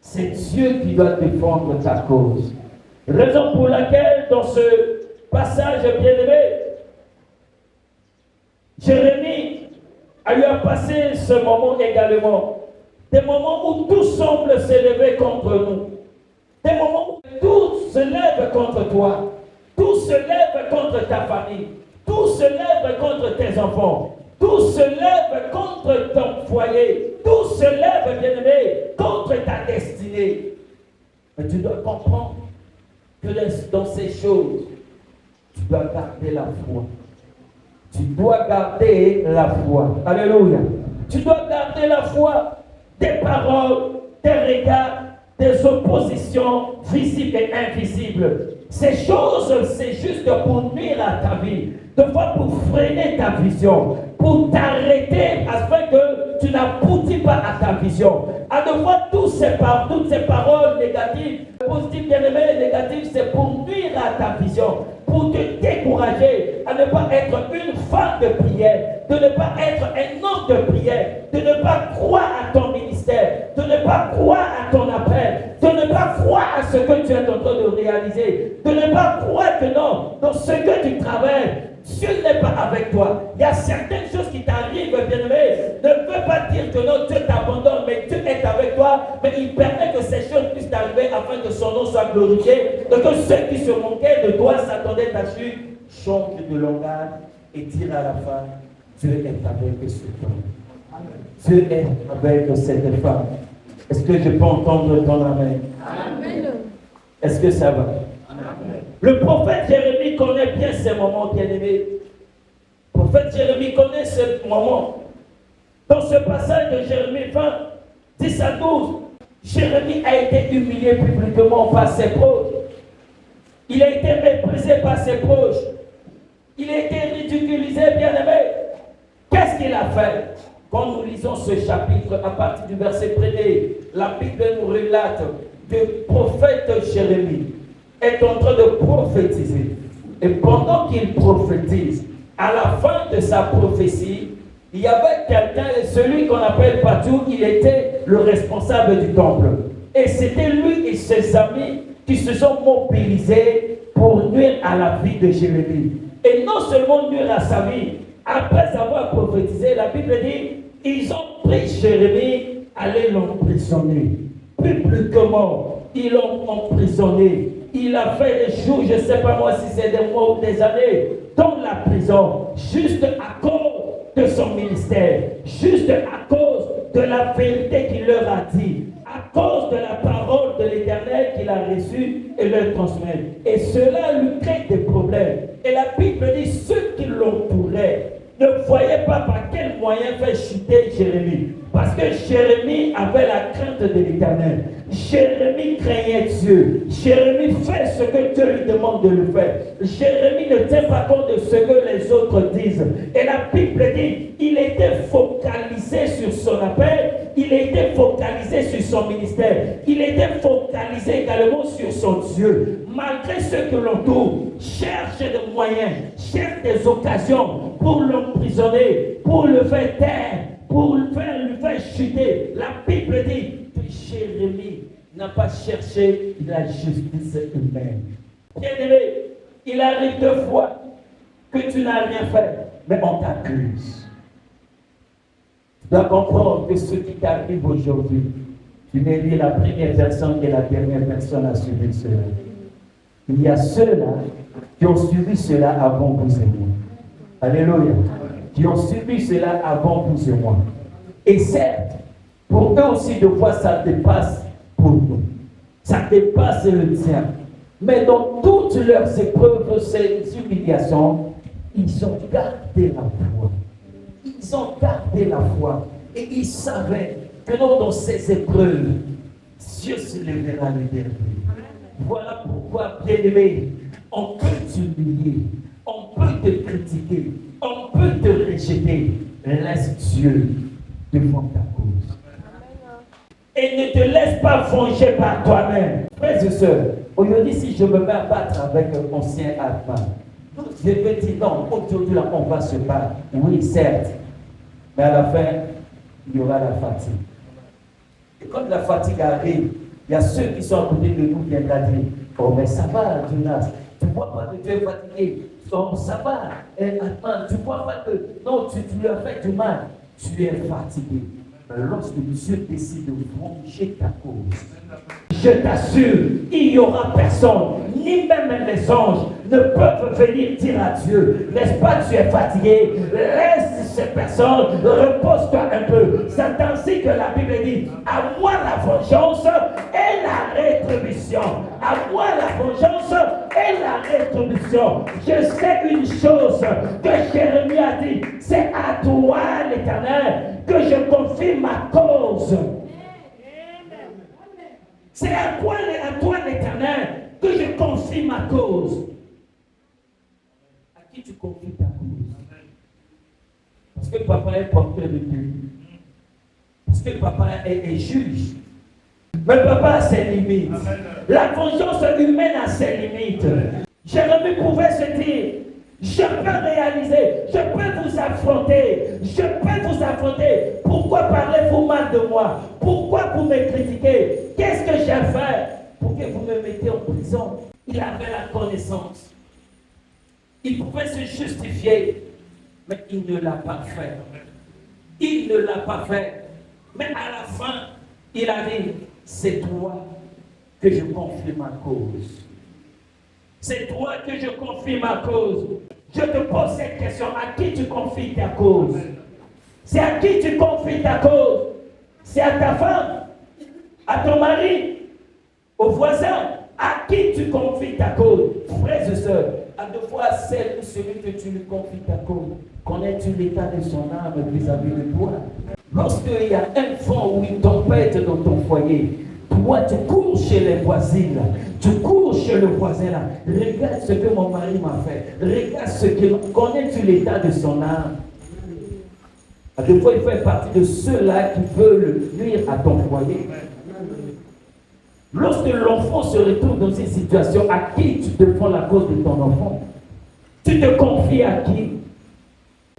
C'est Dieu qui doit défendre ta cause. Raison pour laquelle, dans ce passage bien-aimé, Jérémie a eu à passer ce moment également. Des moments où tout semble s'élever contre nous. Des moments où tout se lève contre toi. Tout se lève contre ta famille. Tout se lève contre tes enfants. Tout se lève contre ton foyer. Tout se lève, bien-aimé, contre ta destinée. Mais tu dois comprendre que dans ces choses, tu dois garder la foi. Tu dois garder la foi. Alléluia. Tu dois garder la foi. Des paroles, des regards, des oppositions visibles et invisibles. Ces choses, c'est juste pour nuire à ta vie. De fois pour freiner ta vision, pour t'arrêter afin que tu n'aboutis pas à ta vision. À de fois, toutes ces paroles négatives, positives, bien-aimées, négatives, c'est pour nuire à ta vision, pour te décourager à ne pas être une femme de prière, de ne pas être un homme de prière, de ne pas croire à ton ministère, de ne pas croire à ton appel, de ne pas croire à ce que tu es en train de réaliser, de ne pas croire que non, dans ce que tu travailles, Dieu n'est pas avec toi. Il y a certaines choses qui t'arrivent, bien-aimé. Ne veut pas dire que non, Dieu t'abandonne, mais Dieu est avec toi. Mais il permet que ces choses puissent t'arriver afin que son nom soit glorifié. Et que ceux qui se moquaient de toi, s'attendaient à ta chute, changent de langage et disent à la fin, Dieu est avec ce homme. Dieu est avec cette femme. Est-ce que je peux entendre ton amen? Amen. Est-ce que ça va? Amen. Le prophète Jérémie connaît bien ces moments, bien-aimés. Le prophète Jérémie connaît ces moments. Dans ce passage de Jérémie 20, 10 à 12, Jérémie a été humilié publiquement par ses proches. Il a été méprisé par ses proches. Il a été ridiculisé, bien-aimé. Qu'est-ce qu'il a fait? Quand nous lisons ce chapitre, à partir du verset 1er, la Bible nous relate que le prophète Jérémie est en train de prophétiser. Et pendant qu'il prophétise, à la fin de sa prophétie, il y avait quelqu'un, celui qu'on appelle Patou, il était le responsable du temple. Et c'était lui et ses amis qui se sont mobilisés pour nuire à la vie de Jérémie. Et non seulement nuire à sa vie, après avoir prophétisé, la Bible dit, ils ont pris Jérémie, allaient l'emprisonner. Publiquement, ils l'ont emprisonné. Il a fait des jours, je ne sais pas moi si c'est des mois ou des années, dans la prison, juste à cause de son ministère, juste à cause de la vérité qu'il leur a dit, à cause de la parole de l'Éternel qu'il a reçue et leur transmet. Et cela lui crée des problèmes. Et la Bible dit, ceux qui l'entouraient ne voyaient pas par quel moyen faire chuter Jérémie. Parce que Jérémie avait la crainte de l'Éternel. Jérémie craignait Dieu. Jérémie fait ce que Dieu lui demande de le faire. Jérémie ne tient pas compte de ce que les autres disent. Et la Bible dit, il était focalisé sur son appel, il était focalisé sur son ministère, il était focalisé également sur son Dieu. Malgré ceux que l'entourent, cherche des moyens, cherche des occasions pour l'emprisonner, pour le faire taire, pour lui faire chuter. La Bible dit que Jérémie n'a pas cherché la justice humaine. Bien-aimé, il arrive deux fois que tu n'as rien fait, mais on t'accuse. Tu dois comprendre que ce qui t'arrive aujourd'hui, tu n'es ni la première personne et la dernière personne à subir cela. Il y a ceux-là qui ont subi cela avant vous et moi. Alléluia. Qui ont subi cela avant vous et moi. Et certes, pour eux aussi, de fois, ça dépasse pour nous. Ça dépasse le tien. Mais dans toutes leurs épreuves, ces humiliations, ils ont gardé la foi. Ils ont gardé la foi. Et ils savaient que non, dans ces épreuves, Dieu se lèvera le dernier. Voilà pourquoi, bien-aimé, on peut t'humilier, on peut te critiquer, on peut te rejeter. Laisse Dieu devant ta cause. Et ne te laisse pas venger par toi-même. Frères et sœurs, aujourd'hui, si je me mets à battre avec un ancien Atman, je vais dire non, aujourd'hui, là, on va se battre. Oui, certes, mais à la fin, il y aura la fatigue. Et quand la fatigue arrive, Il y a ceux qui sont à côté de nous qui viennent dire, oh mais ça va, Jonas, tu ne vois pas que tu es fatigué. Oh ça va, attends, tu ne vois pas que, non, tu lui as fait du mal. Tu es fatigué. Mais lorsque Dieu décide de venger ta cause, je t'assure, il n'y aura personne, ni même les anges, ne peuvent venir dire à Dieu, n'est-ce pas, tu es fatigué, laisse ces personnes, repose-toi un peu. C'est ainsi que la Bible dit, à moi la vengeance et la rétribution. À moi la vengeance et la rétribution. Je sais une chose que Jérémie a dit, c'est à toi l'Éternel que je confie ma cause. C'est à toi l'Éternel que je confie ma cause. À qui tu confies ta cause? Parce que papa est porteur de Dieu. Parce que papa est juge. Mais papa a ses limites. La vengeance humaine a ses limites. Jérémie pouvait se dire, je peux réaliser, je peux vous affronter, Pourquoi parlez-vous mal de moi? Pourquoi vous me critiquez? Qu'est-ce que j'ai fait pour que vous me mettez en prison? Il avait la connaissance. Il pouvait se justifier, mais il ne l'a pas fait. Il ne l'a pas fait. Mais à la fin, il a dit, c'est toi que je confie ma cause. C'est toi que je confie ma cause. Je te pose cette question, à qui tu confies ta cause? C'est à qui tu confies ta cause? C'est à ta femme? À ton mari? Au voisin? À qui tu confies ta cause? Frères et sœurs, à deux fois celle ou celui que tu lui confies ta cause, connais-tu l'état de son âme vis-à-vis de toi? Lorsqu'il y a un vent ou une tempête dans ton foyer, toi tu cours chez les voisines, tu cours chez le voisin là, regarde ce que mon mari m'a fait, regarde ce qu'il... Connais-tu l'état de son âme? À deux fois il fait partie de ceux-là qui veulent nuire à ton foyer. Lorsque l'enfant se retrouve dans une situation, à qui tu défends la cause de ton enfant? Tu te confies à qui?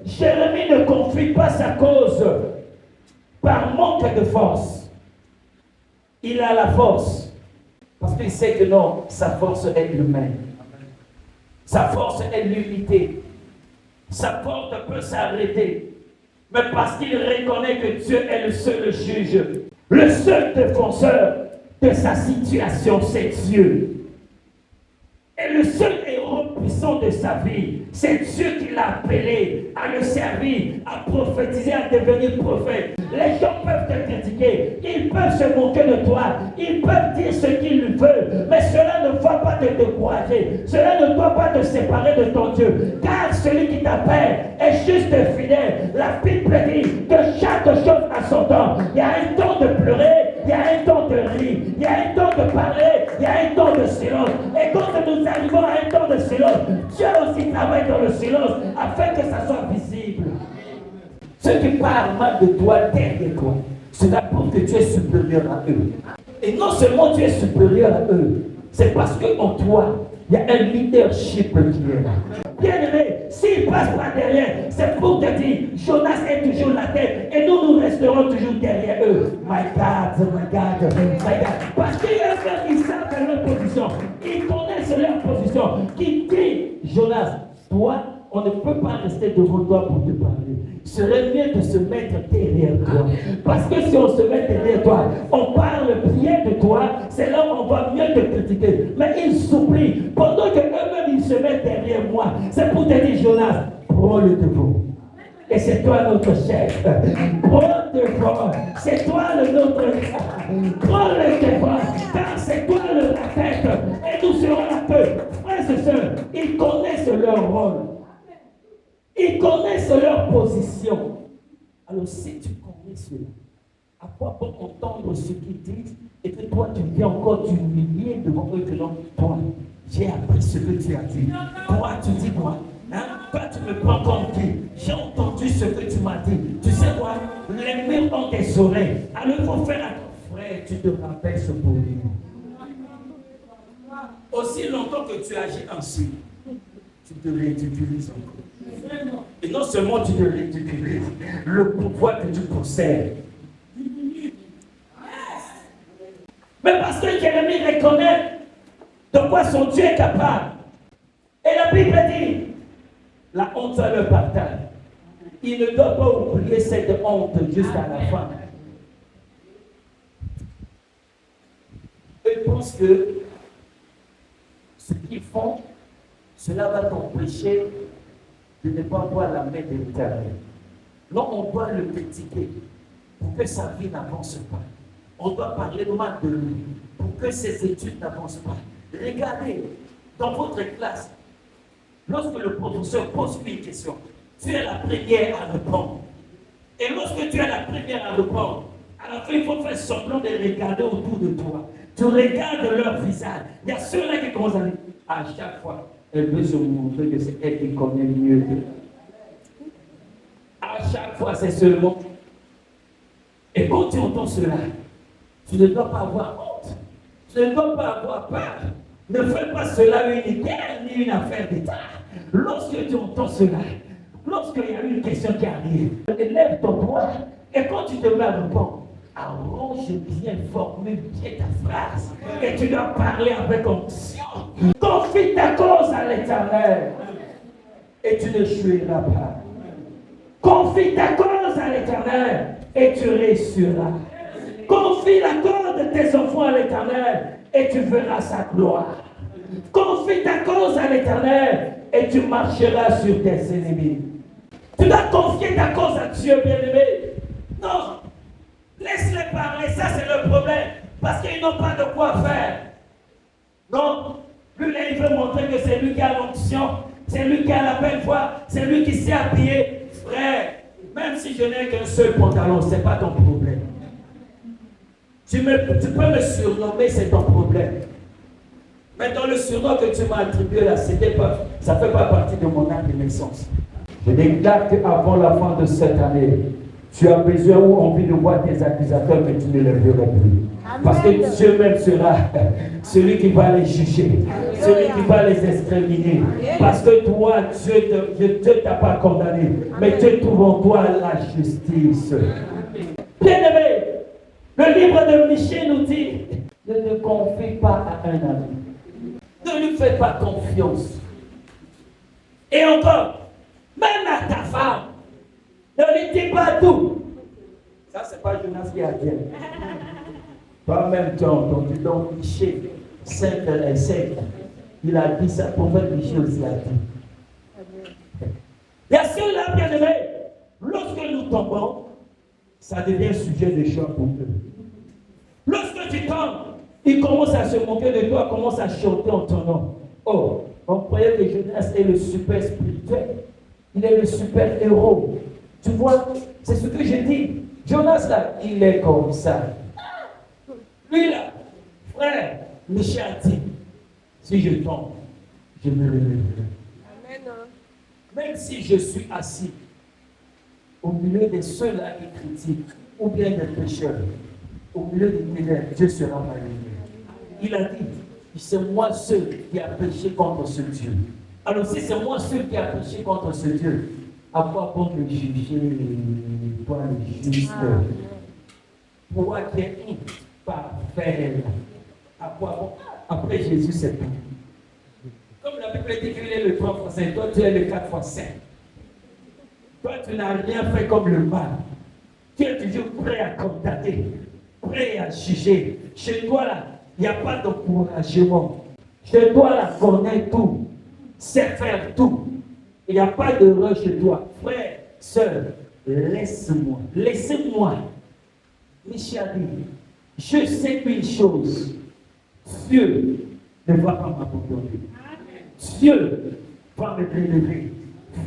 Jérémie ne confie pas sa cause par manque de force. Il a la force. Parce qu'il sait que non, sa force est humaine. Sa force est l'unité. Sa porte peut s'arrêter. Mais parce qu'il reconnaît que Dieu est le seul juge, le seul défenseur de sa situation, c'est Dieu. Et le seul héros puissant de sa vie, c'est Dieu qui l'a appelé à le servir, à prophétiser, à devenir prophète. Les gens peuvent te critiquer, ils peuvent se moquer de toi, ils peuvent dire ce qu'ils veulent, mais cela ne va pas te décourager, cela ne doit pas te séparer de ton Dieu, car celui qui t'appelle est juste fidèle. La Bible dit que chaque chose a son temps. Il y a un temps de pleurer, il y a un temps de rire, il y a un temps de parler, il y a un temps de silence. Et quand nous arrivons à un temps de silence, Dieu aussi travaille dans le silence afin que ça soit visible. Ceux qui parlent mal de toi derrière toi, cela prouve que tu es supérieur à eux. Et non seulement tu es supérieur à eux, c'est parce qu'en toi, il y a un leadership qui est là. Bien aimé, s'il passe par derrière, c'est pour te dire, Jonas est toujours la tête et nous resterons toujours derrière eux. My God, my God, my God. Parce qu'ils savent leur position, ils connaissent leur position. Qui dit, Jonas, toi, on ne peut pas rester devant toi pour te parler. Il serait mieux de se mettre derrière toi. Parce que si on se met derrière toi, on parle bien de toi, c'est là où on va mieux te critiquer. Mais ils s'oublient. Pendant que eux-mêmes ils se mettent derrière moi, c'est pour te dire, Jonas, prends le devant. Et c'est toi notre chef. Prends le devant. C'est toi le notre. Prends le devant. Car c'est toi la tête. Et nous serons la queue. Frères et sœurs, ils connaissent leur rôle. Ils connaissent leur position. Alors si tu connais cela, à quoi bon entendre ce qu'ils disent et que toi tu viens encore t'humilier devant eux que non, toi, j'ai appris ce que tu as dit. Toi tu dis quoi? Hein? Toi tu me prends comme qui? J'ai entendu ce que tu m'as dit. Tu sais quoi? Les murs ont des oreilles. Alors il faut faire à ton frère, tu te rappelles ce pour lui. Aussi longtemps que tu agis ainsi, tu te ridiculises encore. Et non seulement tu te ridiculises, le pouvoir que tu possèdes. Mais parce que Jérémie reconnaît de quoi son Dieu est capable. Et la Bible dit, la honte va le partage. Il ne doit pas oublier cette honte jusqu'à la fin. Ils pensent que ce qu'ils font, cela va t'empêcher de ne pas voir la main de l'Éternel. Non, on doit le critiquer pour que sa vie n'avance pas. On doit parler mal de lui pour que ses études n'avancent pas. Regardez, dans votre classe, lorsque le professeur pose une question, tu es la première à répondre. Et lorsque tu es la première à répondre, à la fin, il faut faire semblant de regarder autour de toi. Tu regardes leur visage. Il y a ceux-là qui commencent à dire, à chaque fois, elle veut se montrer que c'est elle qui connaît mieux que. À chaque fois, c'est seulement. Et quand tu entends cela, tu ne dois pas avoir honte. Tu ne dois pas avoir peur. Ne fais pas cela une guerre ni une affaire d'État. Lorsque tu entends cela, lorsqu'il y a une question qui arrive, lève ton doigt et quand tu te mets à répondre, arrange bien, formule bien ta phrase et tu dois parler avec onction. Confie ta cause à l'Éternel et tu ne chuiras pas. Confie ta cause à l'Éternel et tu réussiras. Confie la cause de tes enfants à l'Éternel et tu verras sa gloire. Confie ta cause à l'Éternel et tu marcheras sur tes ennemis. Tu dois confier ta cause à Dieu, bien-aimé. Non, laisse-les parler, ça c'est le problème. Parce qu'ils n'ont pas de quoi faire. Non, lui là, il veut montrer que c'est lui qui a l'onction, c'est lui qui a la belle voix, c'est lui qui s'est habillé. Frère, même si je n'ai qu'un seul pantalon, ce n'est pas ton problème. Tu peux me surnommer, c'est ton problème. Mais dans le surnom que tu m'as attribué là, ça ne fait pas partie de mon âme de naissance. Je déclare qu'avant la fin de cette année, tu as besoin ou envie de voir tes accusateurs, mais tu ne les verras plus. Amen. Parce que Dieu même sera celui qui va les juger, celui qui va les exterminer. Parce que toi, Dieu ne t'a pas condamné, Amen. Mais Dieu trouve en toi la justice. Bien-aimé, le livre de Michée nous dit, ne te confie pas à un ami. Ne lui fais pas confiance. Et encore, même à ta femme, ne lui dis pas tout. Ça, c'est pas Jonas qui a dit. Toi-même, tu as entendu dans Michée 5, il a dit ça, prophète Michée aussi a dit. Il y a ceux-là, bien aimés, lorsque nous tombons, ça devient sujet de choix pour eux. Lorsque tu tombes, ils commencent à se moquer de toi, commencent à chanter en ton nom. Oh, on croyait que Jonas est le super spirituel. Il est le super héros. Tu vois, c'est ce que j'ai dit. Jonas là, il est comme ça. Lui là, frère, Michée a dit, si je tombe, je me relèverai. Même si je suis assis au milieu de ceux-là qui critiquent, ou bien des pécheurs, au milieu des ténèbres, Dieu sera ma lumière. Il a dit, c'est moi seul qui a péché contre ce Dieu. Alors si c'est moi seul qui a péché contre ce Dieu, à quoi bon me juger, toi le juste, toi qui es parfait, à quoi bon? Après Jésus c'est tout. Comme la Bible dit qu'il est le 3 fois 5, toi tu es le 4 fois 5. Toi tu n'as rien fait comme le mal. Tu es toujours prêt à condamner, prêt à juger. Chez toi là, il n'y a pas d'encouragement. Chez toi là, connais tout, sait faire tout. Il n'y a pas d'erreur chez toi. Frère, sœur, laisse-moi. Laissez-moi. Michée a dit, je sais une chose. Dieu ne va pas m'abandonner. Dieu va me délivrer.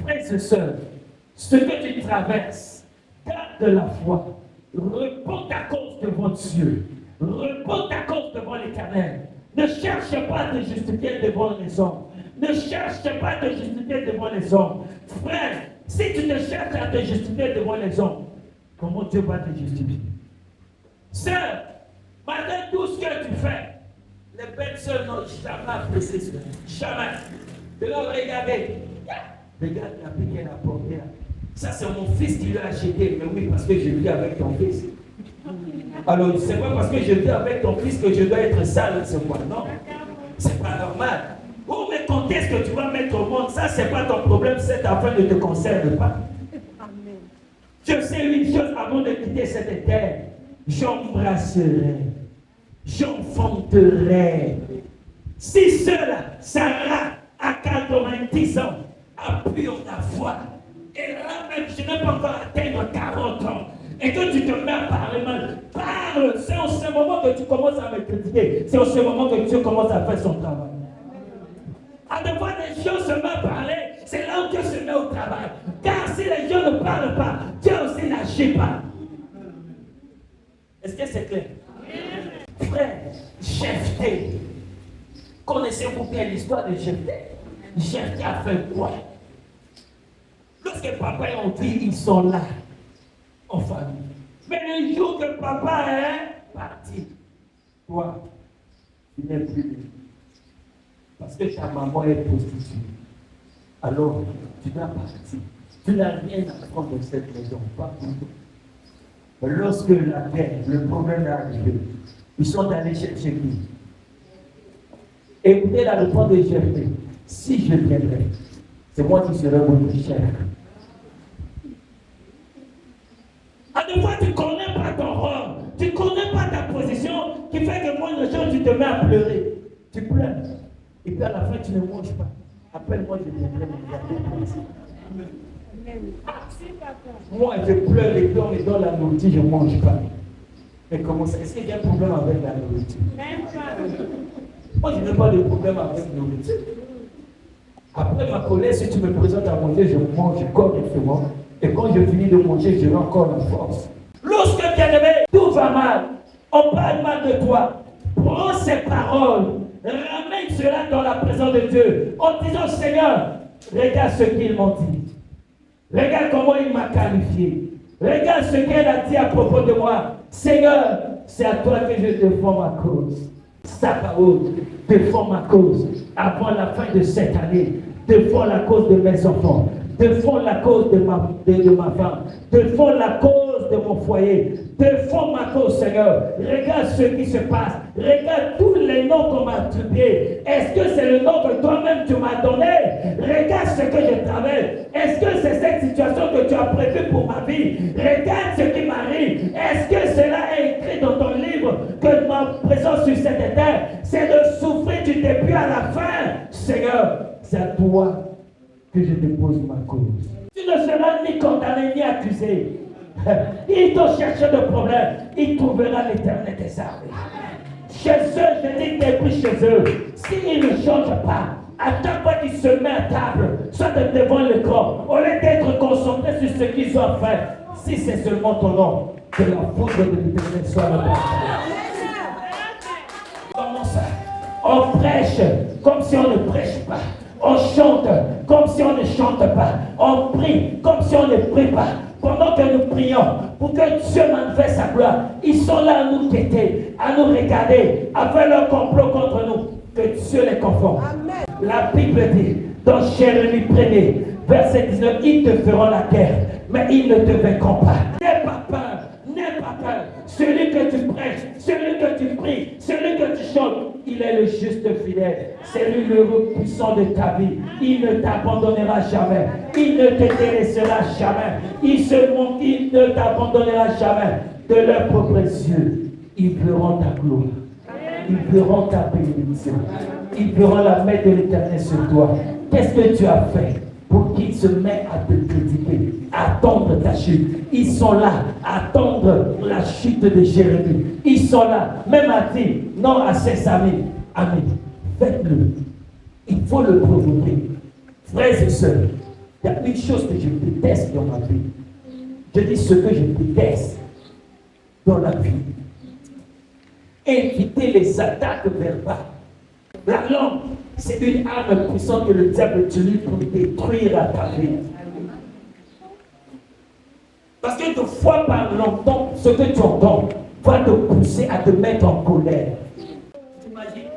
Frères et sœurs, ce que tu traverses, garde la foi. Réponds ta cause devant Dieu. Réponds ta cause devant l'Éternel. Ne cherche pas à te justifier devant les hommes. Ne cherche pas à te justifier devant les hommes. Frère, si tu te cherches à te justifier devant les hommes, comment Dieu va te justifier? Sœur, malgré tout ce que tu fais, les belles sœurs n'ont jamais apprécié cela. Jamais. De là, regardez. Regarde la paix qu'elle a portée. Ça, c'est mon fils qui l'a acheté. Mais oui, parce que je vis avec ton fils. Alors, c'est pas parce que je vis avec ton fils que je dois être sale, c'est quoi? Non, c'est pas normal. Oh, mais quand est-ce que tu vas mettre au monde? Ça, c'est pas ton problème, cette affaire ne te concerne pas. Je sais une chose avant de quitter cette terre. J'embrasserai, j'enfanterai. Si cela, Sarah, à 90 ans, appuie ta foi, et là même, je n'ai pas encore atteint 40 ans, et que tu te mets à parler mal, parle. C'est en ce moment que tu commences à me critiquer. C'est en ce moment que Dieu commence à faire son travail. À devoir les gens se mettent à parler, c'est là où Dieu se met au travail. Car si les gens ne parlent pas, Dieu aussi n'agit pas. Est-ce que c'est clair? Frère, Jephthé. Connaissez-vous bien l'histoire de Jephthé? Jephthé a fait quoi? Lorsque papa et on dit, ils sont là, en famille. Mais le jour que papa est parti, toi, tu n'es plus là. Parce que ta maman est prostituée. Alors, tu dois partir. Tu n'as rien à prendre de cette maison, pas pour toi. Lorsque la guerre, le problème est arrivé, ils sont allés chercher qui? Écoutez la réponse de Jephthé. Si je viendrai, c'est moi qui serai votre chef. À deux fois, tu ne connais pas ton rôle, tu ne connais pas ta position, qui fait que moi, le jour, tu te mets à pleurer. Tu pleures. Et puis à la fin, tu ne manges pas. Appelle-moi, je viendrai me garder. Moi, je pleure et puis on me donne la nourriture, je ne mange pas. Mais comment ça? Est-ce qu'il y a un problème avec la nourriture? Même pas. Moi, je n'ai pas de problème avec la nourriture. Après ma colère, si tu me présentes à manger, je mange correctement. Et quand je finis de manger, je vais encore la force. Lorsque, bien-aimé, tout va mal, on parle mal de toi, prends ces paroles, ramène cela dans la présence de Dieu, en disant, Seigneur, regarde ce qu'il m'a dit. Regarde comment il m'a qualifié. Regarde ce qu'elle a dit à propos de moi. Seigneur, c'est à toi que je défends ma cause. Sabaoth, défends ma cause avant la fin de cette année. Défends la cause de mes enfants. Défends la cause de ma femme. Défends la cause de mon foyer. Défends ma cause, Seigneur. Regarde ce qui se passe. Regarde tous les noms qu'on m'a attribués. Est-ce que c'est le nom que toi-même tu m'as donné? Regarde ce que je traverse. Est-ce que c'est cette situation que tu as prévue pour ma vie? Regarde ce qui m'arrive. Est-ce que cela est écrit dans ton livre que ma présence sur cette terre, c'est de souffrir du début à la fin? Seigneur, c'est à toi que je dépose ma cause. Tu ne seras ni condamné ni accusé. Ils t'ont cherché de problème. Il trouvera l'Éternel des armées. Chez eux, je dis débris chez eux. S'ils ne changent pas, à chaque fois qu'ils se mettent à table, soit devant l'écran, au lieu d'être concentrés sur ce qu'ils ont fait, si c'est seulement ton nom, que la foudre de l'Éternel soit là-bas. Comment ça? On prêche comme si on ne prêche pas. On chante comme si on ne chante pas. On prie comme si on ne prie pas. Pendant que nous prions pour que Dieu manifeste sa gloire, ils sont là à nous guetter, à nous regarder, à faire leur complot contre nous. Que Dieu les confonde. La Bible dit dans Jérémie 1er, verset 19, ils te feront la guerre, mais ils ne te vaincront pas. N'aie pas peur, n'aie pas peur. Celui que tu prêches, celui que tu pries, celui que tu chantes, il est le juste fidèle. C'est lui le puissant de ta vie. Il ne t'abandonnera jamais. Il ne te délaissera jamais. Il ne t'abandonnera jamais. De leurs propres yeux, ils verront ta gloire. Ils verront ta bénédiction. Ils verront la main de l'Éternel sur toi. Qu'est-ce que tu as fait pour qu'ils se mettent à te critiquer, à attendre ta chute? Ils sont là à attendre la chute de Jérémie. Ils sont là, même à dire non à ses amis. Amis, faites-le. Il faut le provoquer. Frères et sœurs, il y a une chose que je déteste dans ma vie. Je dis ce que je déteste dans la vie. Éviter les attaques verbales. La langue, c'est une arme puissante que le diable utilise pour détruire ta vie. Parce que de fois par longtemps, ce que tu entends va te pousser à te mettre en colère. T'imagines,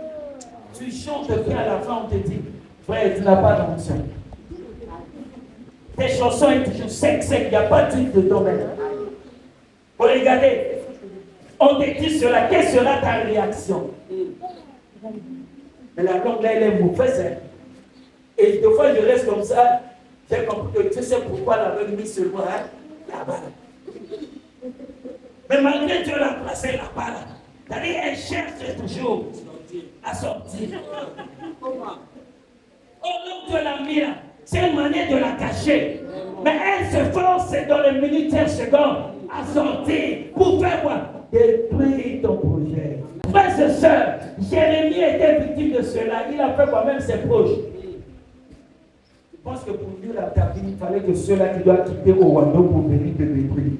tu chantes bien à la fin, on te dit, frère, tu n'as pas d'onction. Tes chansons sont toujours sec, il n'y a pas d'huile dedans. Même. Regardez, On te dit cela, quelle sera ta réaction? Mais la langue là, elle est mauvaise. Hein? Et des fois, je reste comme ça. J'ai compris que tu sais pourquoi la langue mis seulement hein, là-bas. Mais malgré Dieu l'a placé là-bas. Là. C'est-à-dire, elle cherche toujours à sortir. Oh non, Dieu l'a mis là. C'est une manière de la cacher. Mais elle se force dans les minutes et secondes à sortir pour faire quoi? Détruire ton projet. Frères et sœurs, Jérémie était victime de cela. Il a fait quoi? Même ses proches. Je pense que pour lui, la cabine, il fallait que ceux-là qui doivent quitter au royaume pour venir te détruire.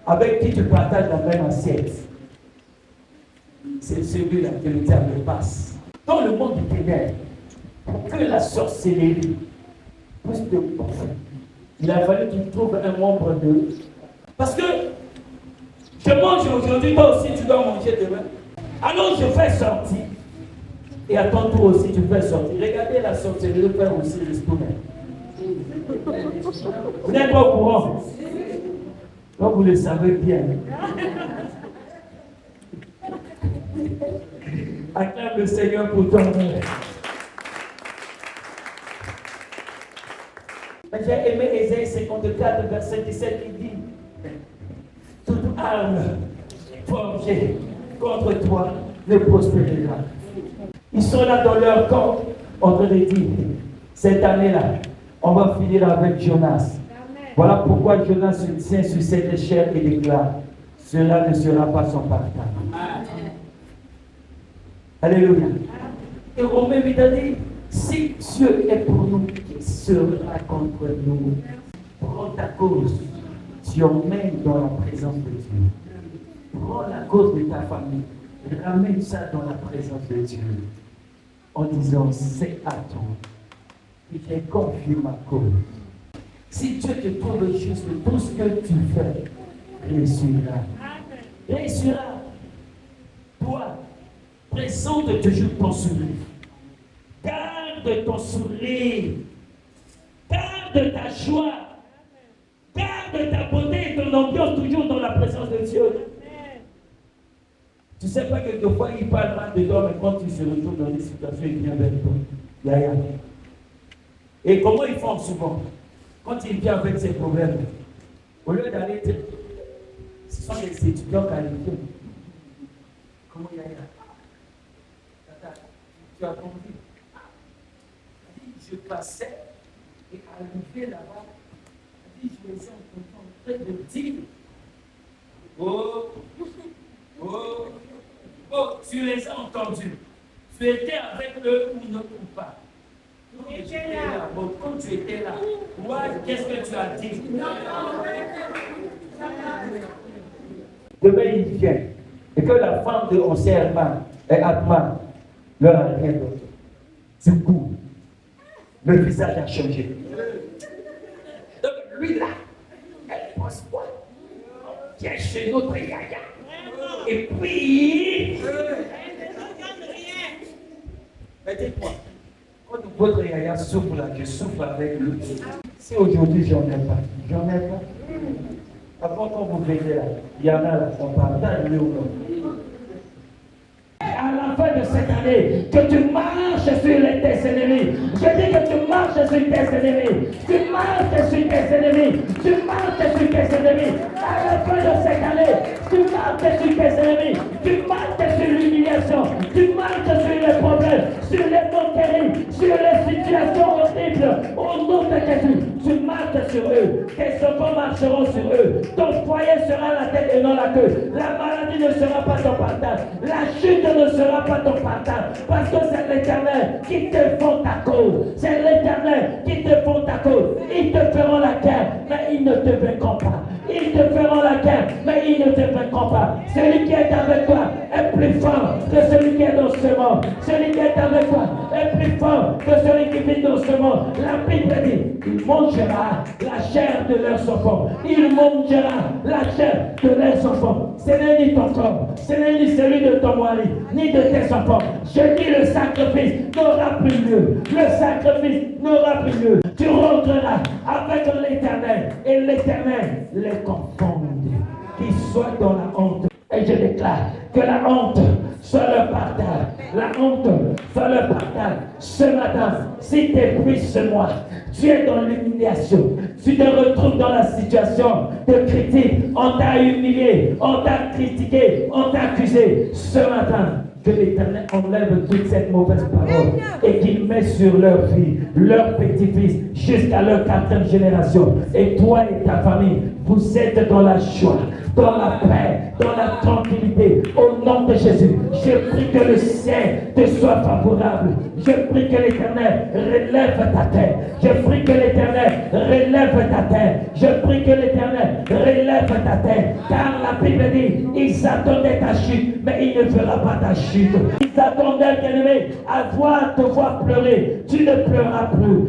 Avec qui tu partages la même assiette. C'est celui-là que le diable passe. Dans le monde du ténèbres, pour que la sorcellerie puisse te porter, il a fallu qu'il trouve un membre de... Parce que je mange aujourd'hui, toi aussi tu dois manger demain. Alors je fais sortir. Et à ton tour aussi tu fais sortir. Regardez la sorcellerie faire aussi les students. Vous n'êtes pas au courant. Donc vous le savez bien. Acclame le Seigneur pour ton nom. J'ai aimé Ésaïe 54, verset 17 qui dit: toute arme forgée contre toi ne prospérera. Ils sont là dans leur corps en train de dire: cette année-là, on va finir avec Jonas. Voilà pourquoi Jonas se tient sur cette échelle et déclare: cela ne sera pas son partage. Alléluia. Et Romains 8 a dit: si Dieu est pour nous, qui sera contre nous? Prends ta cause, tu emmènes dans la présence de Dieu. Prends la cause de ta famille, ramène ça dans la présence de Dieu. En disant: c'est à toi que j'ai confié ma cause. Si Dieu te trouve juste, tout ce que tu fais réussira. Réussira. Toi, présente toujours ton sourire. Garde ton sourire. Garde ta joie. Garde ta beauté et ton ambiance toujours dans la présence de Dieu. Tu ne sais pas, quelquefois il parle mal de toi, mais quand tu se retrouves dans des situations, il vient vers toi. Yaya. Et comment ils font souvent? Quand il vient avec ses problèmes, au lieu d'aller, ce sont les étudiants qualifiés. Comment Yaya? Tu as compris? Je passais et arrivé là-bas, je les ai en train de dire: oh, oh, oh, tu les as entendus. Tu étais avec eux ou non ou pas? Quand tu étais là, quand tu étais là, moi, qu'est-ce que tu as dit? Demain, il vient. Et que la femme de Onserman et Atman leur a rien d'autre. Du coup, le visage a changé. Donc, lui là, elle pense quoi? Viens chez notre yaya. Et puis, mais dites-moi, quand votre yaya souffre là, je souffre avec lui. Si aujourd'hui j'en ai pas. Avant quand vous venez là, il y en a là, on partage lui ou non. À la fin de cette année, que tu marches sur tes ennemis. Je dis que tu marches sur tes ennemis. Tu marches sur tes ennemis. Tu marches sur tes ennemis. À la fin de cette année, tu marches sur tes ennemis. Tu marches sur l'humiliation. Tu marches sur les problèmes, sur les moqueries, sur les situations horribles. Au nom de Jésus, tu marches sur eux. Tes enfants marcheront sur eux. Ton foyer sera la tête et non la queue. La maladie ne sera pas ton partage. La chute ne sera pas ton partage. Parce que c'est l'Éternel qui te font ta cause. C'est l'Éternel qui te font ta cause. Ils te feront la guerre, mais ils ne te vaincront pas. Ils te feront la guerre, mais ils ne te vaincront pas. Celui qui est avec toi est plus fort que celui qui est dans ce monde. Celui qui est avec toi est plus fort que celui qui vit dans ce monde. La Bible dit: il mangera la chair de leurs enfants. Il mangera la chair de leurs enfants. Ce n'est ni ton corps, ce n'est ni celui de ton mari, ni de tes enfants. Je dis: le sacrifice n'aura plus lieu. Le sacrifice n'aura plus lieu. Tu rentreras avec l'Éternel et l'Éternel les confonde. Qu'ils soient dans la honte. Et Et je déclare que la honte soit le partage. La honte soit le partage. Ce matin, si tu es pris ce mois, tu es dans l'humiliation. Tu te retrouves dans la situation de critique. On t'a humilié, on t'a critiqué, on t'a accusé. Ce matin, que l'Éternel enlève toute cette mauvaise parole et qu'il met sur leur vie, leur petit-fils, jusqu'à leur 4e génération. Et toi et ta famille, vous êtes dans la joie, dans la paix, dans la tranquillité. Au nom de Jésus, je prie que le ciel te soit favorable. Je prie que l'Éternel relève ta tête. Je prie que l'Éternel relève ta tête. Je prie que l'Éternel relève ta tête. Car la Bible dit, ils attendaient ta chute, mais il ne fera pas ta chute. Ils attendaient, bien-aimé, à te voir pleurer. Tu ne pleureras plus.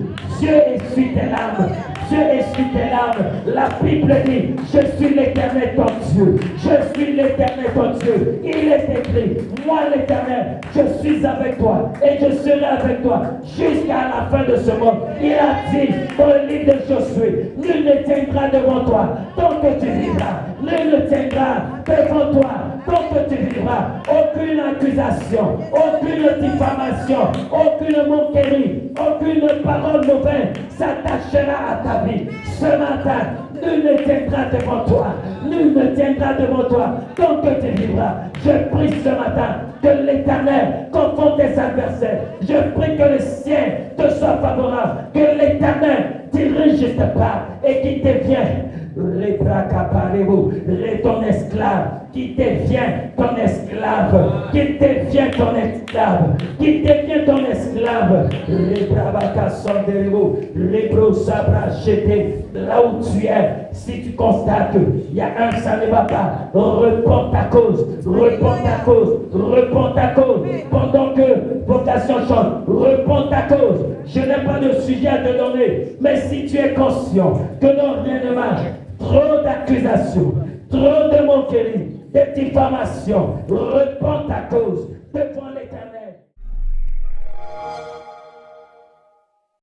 Dieu essuie tes larmes. Dieu essuie tes larmes. La Bible dit, je suis l'Éternel ton Dieu. Je suis l'Éternel ton Dieu. Il est écrit, moi l'Éternel, je suis avec toi et je serai avec toi jusqu'à la fin de ce monde. Il a dit dans le livre de Josué, nul ne tiendra devant toi tant que tu vivras. Nul ne tiendra devant toi tant que tu vivras. Aucune accusation, aucune diffamation, aucune moquerie, aucune parole mauvaise s'attachera à ta vie. Ce matin, nul ne tiendra devant toi. Nul ne tiendra devant toi tant que tu vivras. Je prie ce matin que l'Éternel confronte tes adversaires. Je prie que le ciel te soit favorable. Que l'Éternel dirige tes pas et qu'il devienne ton esclave, qui devient ton esclave, qui devient ton esclave, qui devient ton esclave. Là où tu es, si tu constates qu'il y a un, ça ne va pas, réponds ta cause, réponds ta cause, réponds ta cause. Pendant que vocation chante, réponds ta cause. Je n'ai pas de sujet à te donner, mais si tu es conscient que non, rien ne marche, trop d'accusations, trop de moqueries, de diffamations, réponds ta cause devant l'Éternel.